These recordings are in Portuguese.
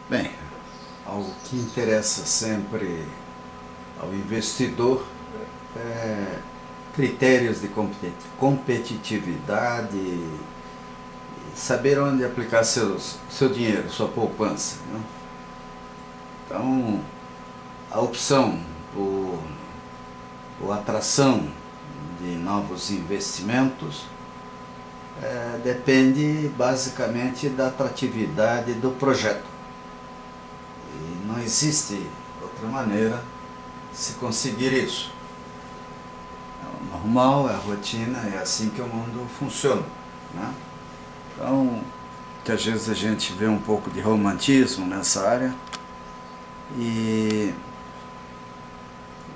Bem, algo que interessa sempre ao investidor é critérios de competitividade, e saber onde aplicar seu dinheiro, sua poupança, né? Então, a opção por atração de novos investimentos depende basicamente da atratividade do projeto. E não existe outra maneira de se conseguir isso. É o normal, é a rotina, é assim que o mundo funciona, né? Então, muitas vezes a gente vê um pouco de romantismo nessa área e,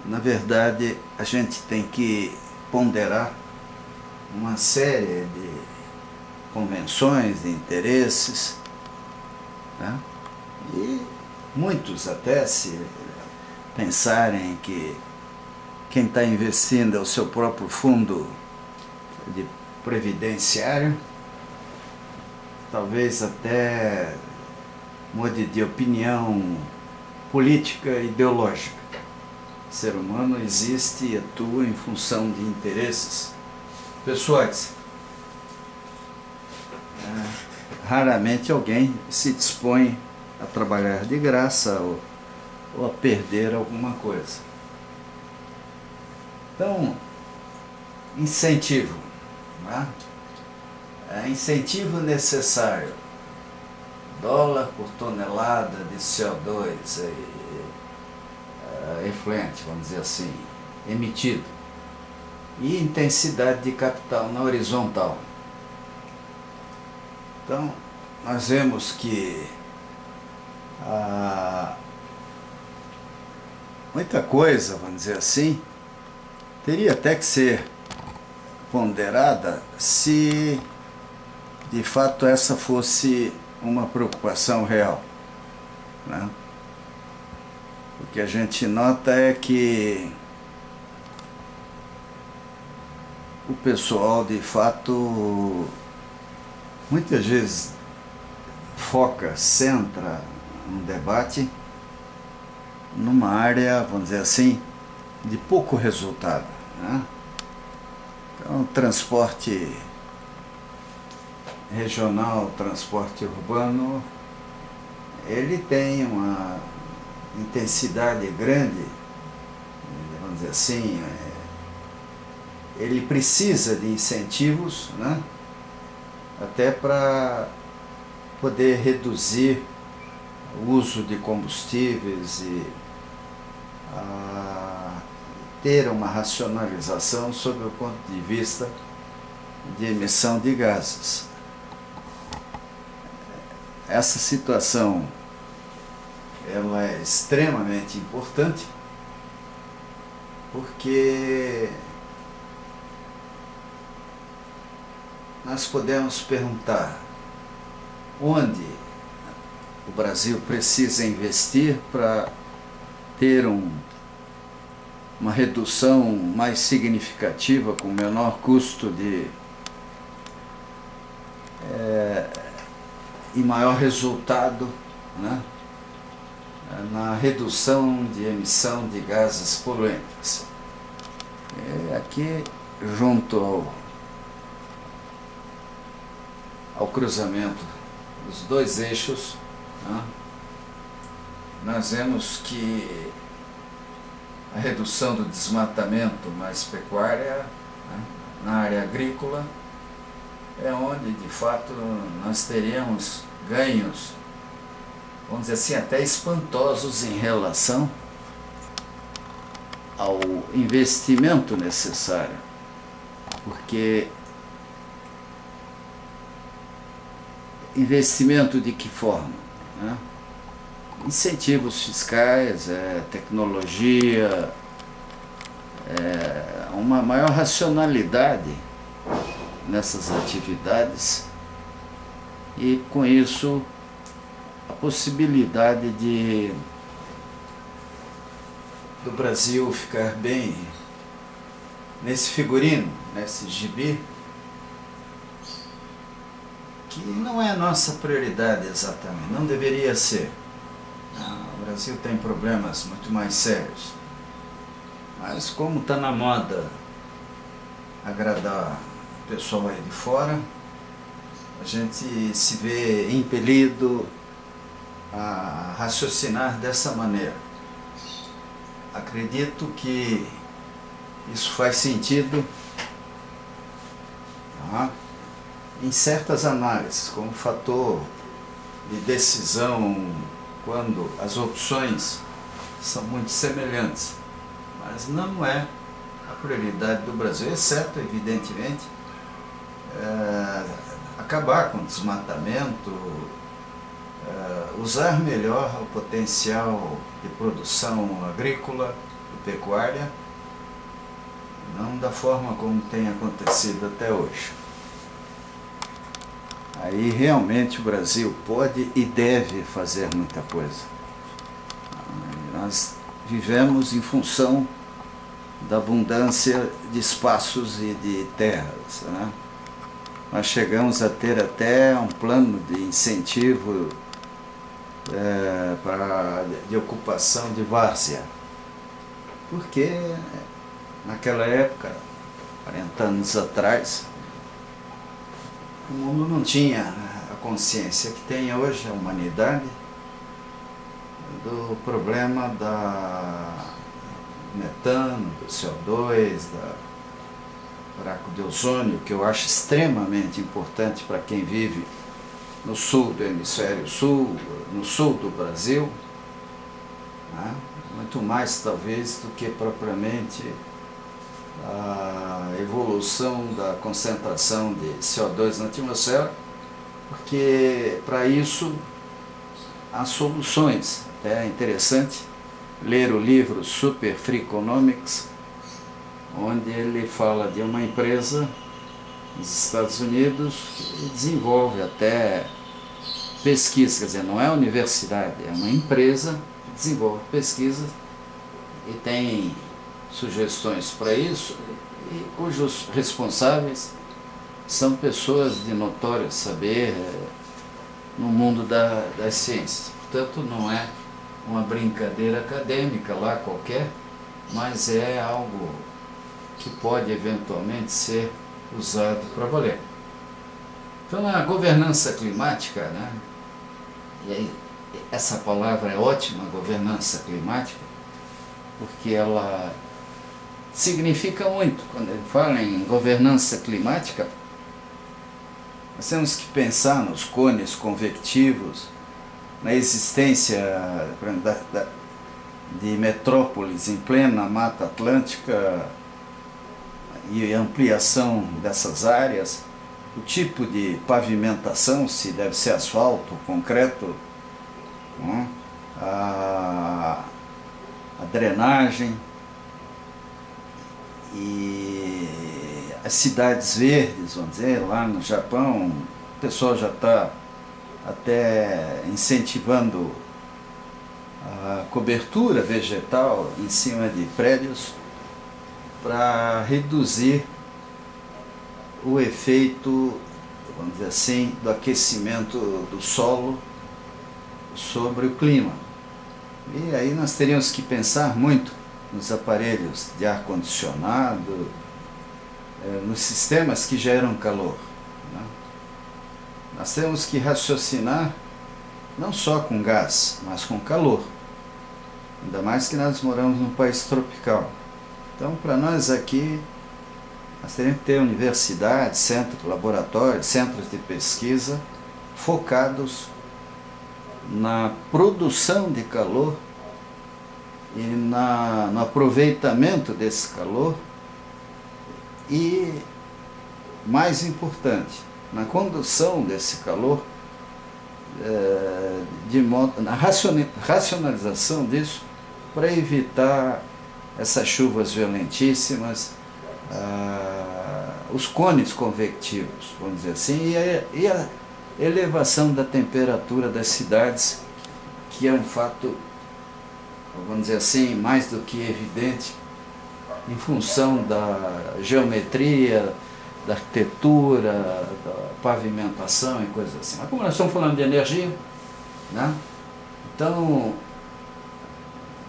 na verdade, a gente tem que ponderar uma série de convenções, de interesses, né? E muitos até se pensarem que quem está investindo é o seu próprio fundo de previdenciário, talvez até mude de opinião política e ideológica. O ser humano existe e atua em função de interesses pessoais. Raramente alguém se dispõe a trabalhar de graça ou a perder alguma coisa. Então, incentivo, né? Incentivo necessário. Dólar por tonelada de CO2 efluente, vamos dizer assim, emitido. E intensidade de capital na horizontal. Então, nós vemos que muita coisa, vamos dizer assim, teria até que ser ponderada se de fato essa fosse uma preocupação real, né? O que a gente nota é que o pessoal de fato muitas vezes centra um debate numa área, vamos dizer assim, de pouco resultado, né? Então, transporte regional, transporte urbano, ele tem uma intensidade grande, vamos dizer assim, ele precisa de incentivos, né? Até para poder reduzir o uso de combustíveis e ter uma racionalização sob o ponto de vista de emissão de gases. Essa situação ela é extremamente importante porque nós podemos perguntar onde o Brasil precisa investir para ter uma redução mais significativa, com menor custo e maior resultado, né, na redução de emissão de gases poluentes. Aqui, junto ao cruzamento dos dois eixos, né, nós vemos que a redução do desmatamento mais pecuária, né, na área agrícola, é onde de fato nós teremos ganhos, vamos dizer assim, até espantosos em relação ao investimento necessário, porque investimento de que forma, né? Incentivos fiscais, tecnologia, uma maior racionalidade nessas atividades e com isso a possibilidade do Brasil ficar bem nesse figurino, nesse gibi, que não é a nossa prioridade exatamente, não deveria ser. O Brasil tem problemas muito mais sérios. Mas como está na moda agradar o pessoal aí de fora, a gente se vê impelido a raciocinar dessa maneira. Acredito que isso faz sentido em certas análises, como fator de decisão, quando as opções são muito semelhantes, mas não é a prioridade do Brasil, exceto, evidentemente, acabar com o desmatamento, usar melhor o potencial de produção agrícola e pecuária, não da forma como tem acontecido até hoje. Aí realmente o Brasil pode e deve fazer muita coisa. Nós vivemos em função da abundância de espaços e de terras, né? Nós chegamos a ter até um plano de incentivo de ocupação de várzea, porque naquela época, 40 anos atrás, o mundo não tinha a consciência que tem hoje a humanidade do problema da metano, do CO2, da buraco de ozônio, que eu acho extremamente importante para quem vive no sul do hemisfério sul, no sul do Brasil, né? Muito mais talvez do que propriamente a evolução da concentração de CO2 na atmosfera, porque para isso há soluções. É interessante ler o livro Super Free Economics, onde ele fala de uma empresa nos Estados Unidos que desenvolve até pesquisa, quer dizer, não é universidade, é uma empresa que desenvolve pesquisa e tem sugestões para isso, e cujos responsáveis são pessoas de notório saber no mundo das ciências. Portanto, não é uma brincadeira acadêmica lá qualquer, mas é algo que pode eventualmente ser usado para valer. Então, a governança climática, né? E aí, essa palavra é ótima, governança climática, porque ela significa muito. Quando ele fala em governança climática, nós temos que pensar nos cones convectivos, na existência de metrópoles em plena Mata Atlântica e ampliação dessas áreas, o tipo de pavimentação, se deve ser asfalto, concreto, né? a drenagem e as cidades verdes, vamos dizer, lá no Japão, o pessoal já está até incentivando a cobertura vegetal em cima de prédios para reduzir o efeito, vamos dizer assim, do aquecimento do solo sobre o clima. E aí nós teríamos que pensar muito nos aparelhos de ar-condicionado, nos sistemas que geram calor, né? Nós temos que raciocinar não só com gás, mas com calor. Ainda mais que nós moramos num país tropical. Então, para nós aqui, nós teríamos que ter universidades, centros, laboratórios, centros de pesquisa focados na produção de calor e no aproveitamento desse calor e, mais importante, na condução desse calor, na racionalização disso, para evitar essas chuvas violentíssimas, os cones convectivos, vamos dizer assim, e a elevação da temperatura das cidades, que é um fato, vamos dizer assim, mais do que evidente, em função da geometria, da arquitetura, da pavimentação e coisas assim. Mas como nós estamos falando de energia, né? Então,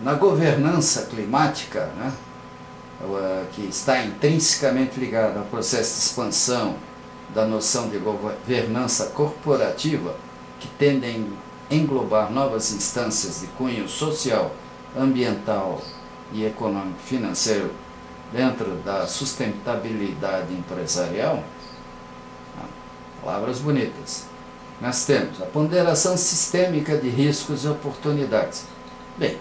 na governança climática, né, que está intrinsecamente ligada ao processo de expansão da noção de governança corporativa, que tende a englobar novas instâncias de cunho social, ambiental e econômico-financeiro dentro da sustentabilidade empresarial. Palavras bonitas. Nós temos a ponderação sistêmica de riscos e oportunidades. Bem,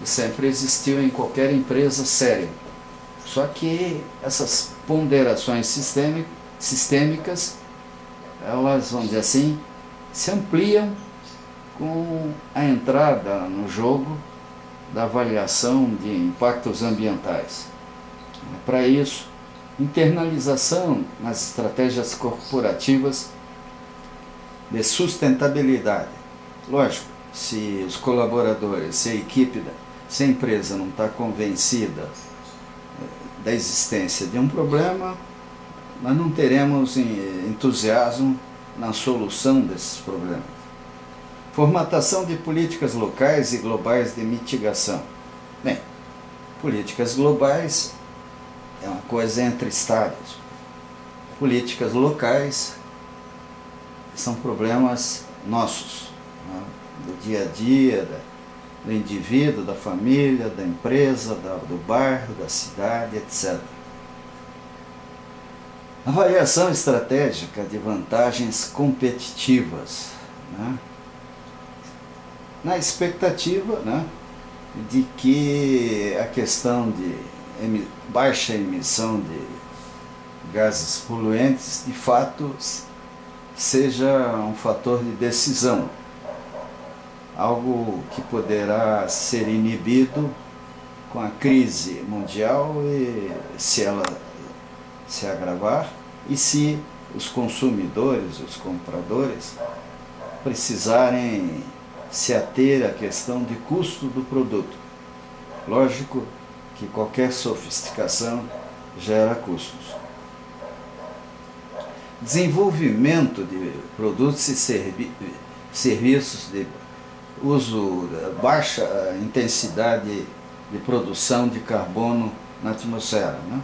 isso sempre existiu em qualquer empresa séria. Só que essas ponderações sistêmicas, elas, vamos dizer assim, se ampliam com a entrada no jogo da avaliação de impactos ambientais. Para isso, internalização nas estratégias corporativas de sustentabilidade. Lógico, se os colaboradores, se a equipe, se a empresa não está convencida da existência de um problema, nós não teremos entusiasmo na solução desses problemas. Formatação de políticas locais e globais de mitigação. Bem, políticas globais é uma coisa entre estados. Políticas locais são problemas nossos, né? Do dia a dia, do indivíduo, da família, da empresa, do bairro, da cidade, etc. Avaliação estratégica de vantagens competitivas, né? Na expectativa, né, de que a questão de baixa emissão de gases poluentes de fato seja um fator de decisão, algo que poderá ser inibido com a crise mundial e se ela se agravar e se os consumidores, os compradores precisarem se ater à questão de custo do produto. Lógico que qualquer sofisticação gera custos. Desenvolvimento de produtos e serviços de uso baixa intensidade de produção de carbono na atmosfera, né?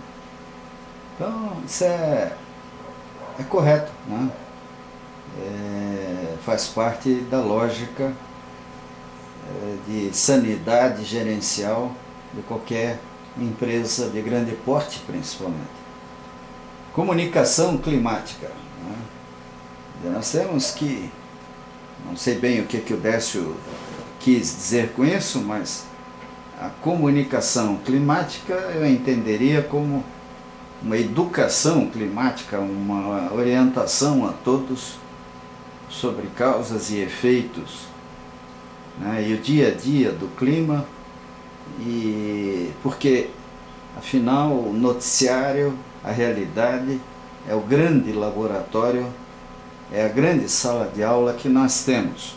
Então, isso é correto, né? Faz parte da lógica de sanidade gerencial de qualquer empresa de grande porte, principalmente. Comunicação climática, né? Nós temos que, não sei bem o que o Décio quis dizer com isso, mas a comunicação climática eu entenderia como uma educação climática, uma orientação a todos sobre causas e efeitos, né, e o dia a dia do clima, e porque afinal o noticiário, a realidade é o grande laboratório, é a grande sala de aula que nós temos.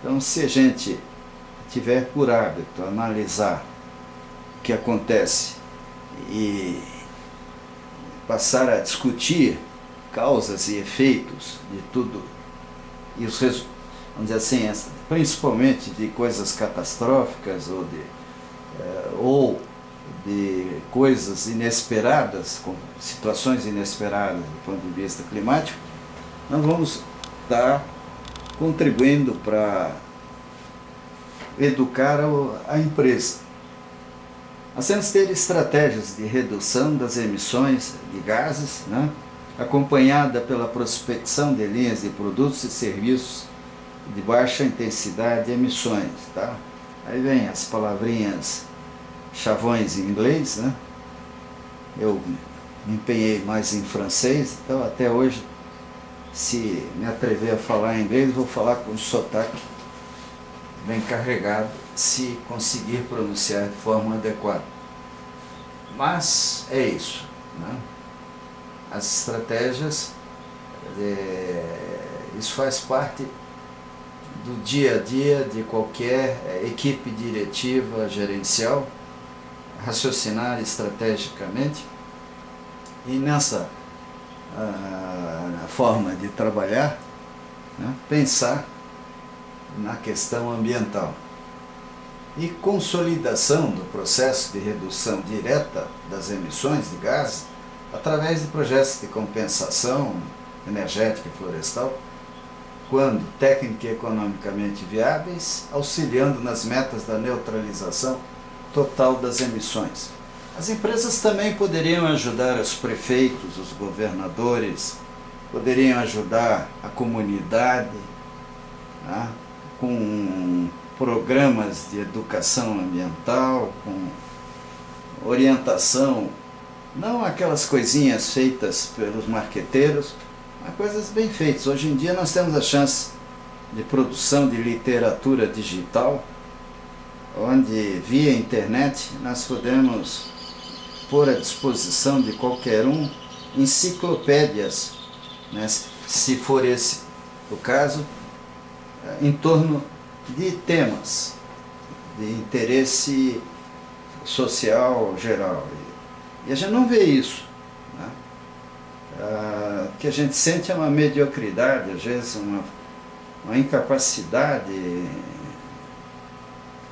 Então, se a gente tiver por hábito analisar o que acontece e passar a discutir causas e efeitos de tudo, e os vamos dizer assim, principalmente de coisas catastróficas ou de coisas inesperadas, com situações inesperadas do ponto de vista climático, nós vamos estar contribuindo para educar a empresa. Nós temos que ter estratégias de redução das emissões de gases, né, acompanhada pela prospecção de linhas de produtos e serviços de baixa intensidade de emissões. Tá? Aí vem as palavrinhas chavões em inglês, né? Eu me empenhei mais em francês, então até hoje, se me atrever a falar em inglês, vou falar com sotaque bem carregado, se conseguir pronunciar de forma adequada. Mas é isso, né? As estratégias, isso faz parte do dia a dia de qualquer equipe diretiva, gerencial, raciocinar estrategicamente, e nessa forma de trabalhar, né, pensar na questão ambiental. E consolidação do processo de redução direta das emissões de gases através de projetos de compensação energética e florestal, quando técnica e economicamente viáveis, auxiliando nas metas da neutralização total das emissões. As empresas também poderiam ajudar os prefeitos, os governadores, poderiam ajudar a comunidade, né, com programas de educação ambiental, com orientação, não aquelas coisinhas feitas pelos marqueteiros, mas coisas bem feitas. Hoje em dia nós temos a chance de produção de literatura digital, onde via internet nós podemos pôr à disposição de qualquer um enciclopédias, né, se for esse o caso, em torno de temas de interesse social geral. E a gente não vê isso, né? O que a gente sente é uma mediocridade, às vezes uma incapacidade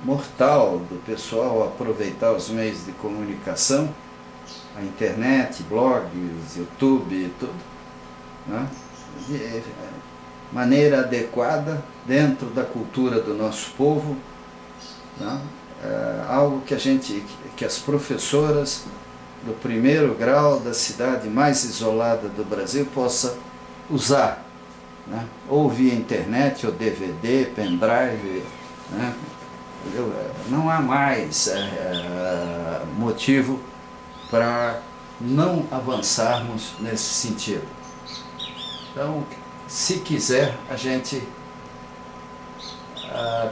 mortal do pessoal aproveitar os meios de comunicação, a internet, blogs, YouTube e tudo, né, de maneira adequada dentro da cultura do nosso povo, né, algo que as professoras do primeiro grau da cidade mais isolada do Brasil possa usar, né, ou via internet, ou DVD, pendrive, né. Não há mais motivo para não avançarmos nesse sentido. Então, se quiser, a gente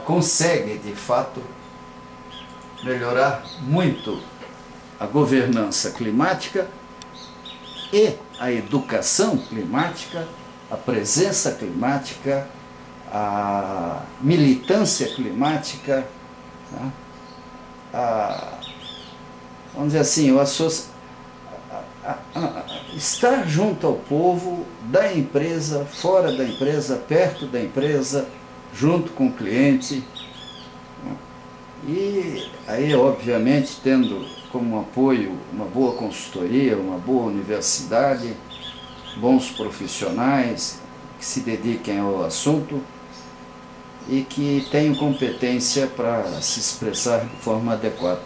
consegue, de fato, melhorar muito a governança climática e a educação climática, a presença climática, a militância climática, né? Vamos dizer assim, estar junto ao povo, da empresa, fora da empresa, perto da empresa, junto com o cliente, né? E aí, obviamente, tendo como apoio uma boa consultoria, uma boa universidade, bons profissionais que se dediquem ao assunto e que tenham competência para se expressar de forma adequada.